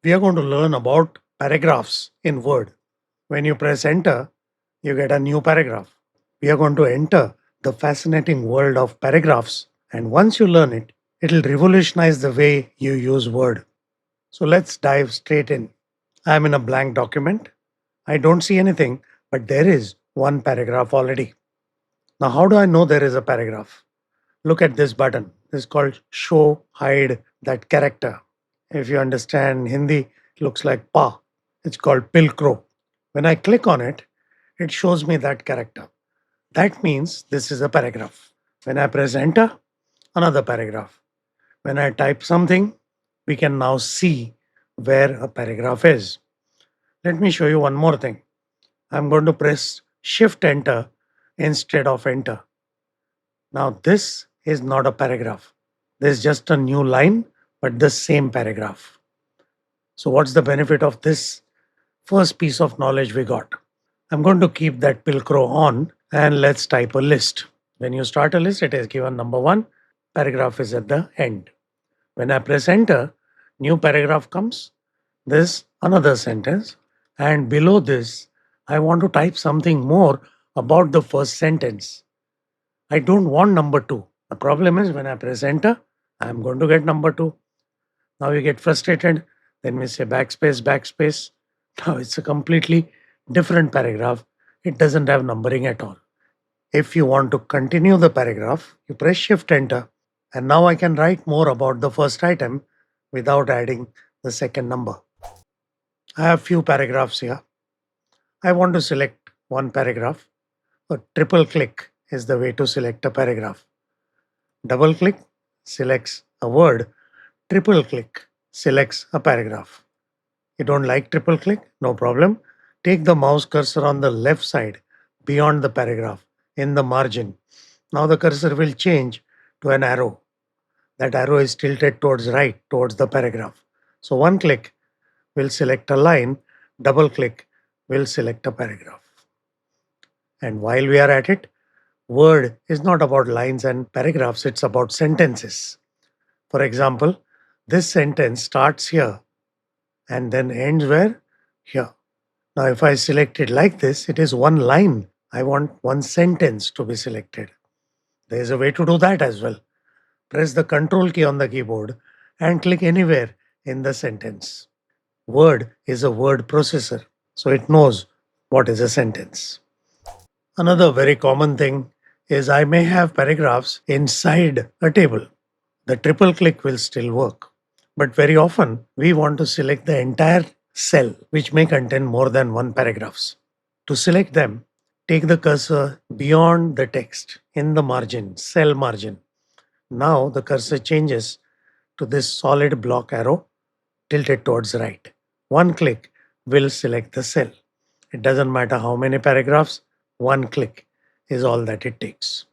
We are going to learn about paragraphs in Word. When you press enter, you get a new paragraph. We are going to enter the fascinating world of paragraphs, and once you learn it, it'll revolutionize the way you use Word. So let's dive straight in. I'm in a blank document. I don't see anything, but there is one paragraph already. Now, how do I know there is a paragraph? Look at this button. This is called show hide that character. If you understand Hindi, it looks like pa. It's called pilcrow. When I click on it, it shows me that character. That means this is a paragraph. When I press enter, another paragraph. When I type something, we can now see where a paragraph is. Let me show you one more thing. I'm going to press shift enter instead of enter. Now, this is not a paragraph. This is just a new line, but the same paragraph. So, what's the benefit of this first piece of knowledge we got? I'm going to keep that pilcrow on and let's type a list. When you start a list, it is given number one, paragraph is at the end. When I press enter, new paragraph comes, this another sentence, and below this, I want to type something more about the first sentence. I don't want number two. The problem is when I press enter, I'm going to get number two. Now we get frustrated. Then we say backspace, backspace. Now it's a completely different paragraph. It doesn't have numbering at all. If you want to continue the paragraph, you press shift enter. And now I can write more about the first item without adding the second number. I have few paragraphs here. I want to select one paragraph. A triple click is the way to select a paragraph. Double click selects a word. Triple click selects a paragraph. You don't like triple click? No problem. Take the mouse cursor on the left side beyond the paragraph in the margin. Now the cursor will change to an arrow. That arrow is tilted towards right, towards the paragraph. So one click will select a line, double click will select a paragraph. And while we are at it, Word is not about lines and paragraphs, it's about sentences. For example, this sentence starts here and then ends where? Here. Now, if I select it like this, it is one line. I want one sentence to be selected. There is a way to do that as well. Press the control key on the keyboard and click anywhere in the sentence. Word is a word processor, so it knows what is a sentence. Another very common thing is I may have paragraphs inside a table. The triple click will still work. But very often we want to select the entire cell which may contain more than one paragraphs. To select them, take the cursor beyond the text in the margin, cell margin. Now the cursor changes to this solid block arrow tilted towards right. One click will select the cell. It doesn't matter how many paragraphs, one click is all that it takes.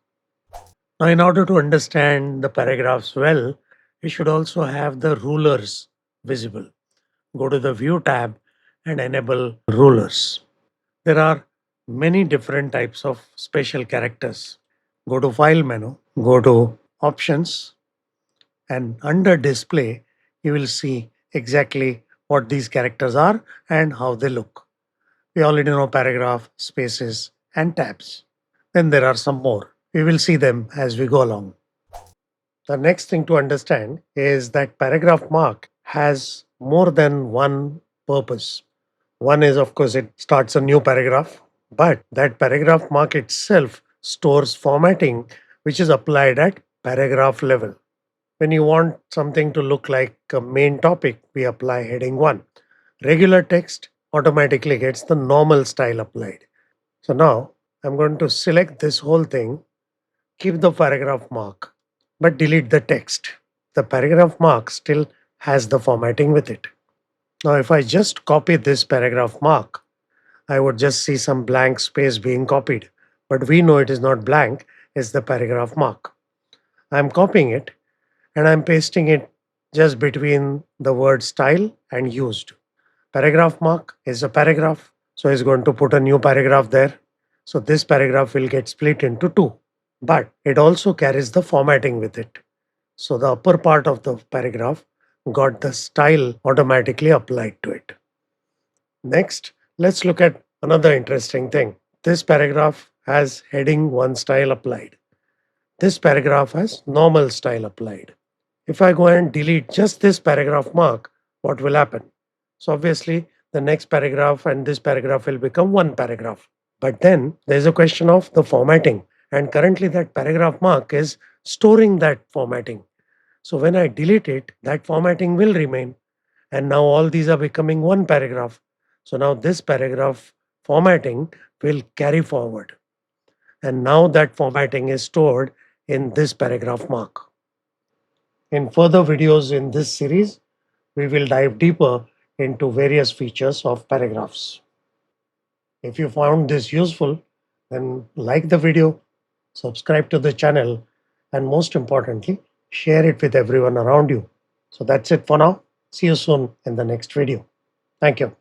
Now, in order to understand the paragraphs well, we should also have the rulers visible. Go to the View tab and enable rulers. There are many different types of special characters. Go to File menu, go to Options, and under Display, you will see exactly what these characters are and how they look. We already know paragraph, spaces, and tabs. Then there are some more. We will see them as we go along. The next thing to understand is that paragraph mark has more than one purpose. One is, of course, it starts a new paragraph, but that paragraph mark itself stores formatting which is applied at paragraph level. When you want something to look like a main topic, we apply heading 1. Regular text automatically gets the normal style applied. So now I'm going to select this whole thing, keep the paragraph mark, but delete the text. The paragraph mark still has the formatting with it. Now, if I just copy this paragraph mark, I would just see some blank space being copied. But we know it is not blank, it's the paragraph mark. I'm copying it and I'm pasting it just between the word style and used. Paragraph mark is a paragraph, so it's going to put a new paragraph there. So this paragraph will get split into two, but it also carries the formatting with it. So the upper part of the paragraph got the style automatically applied to it. Next, let's look at another interesting thing. This paragraph has heading 1 style applied. This paragraph has normal style applied. If I go and delete just this paragraph mark, what will happen? So obviously the next paragraph and this paragraph will become one paragraph. But then there's a question of the formatting, and currently that paragraph mark is storing that formatting. So when I delete it, that formatting will remain, and now all these are becoming one paragraph. So now this paragraph formatting will carry forward, and now that formatting is stored in this paragraph mark. In further videos in this series, we will dive deeper into various features of paragraphs. If you found this useful, then like the video, subscribe to the channel, and most importantly, share it with everyone around you. So that's it for now. See you soon in the next video. Thank you.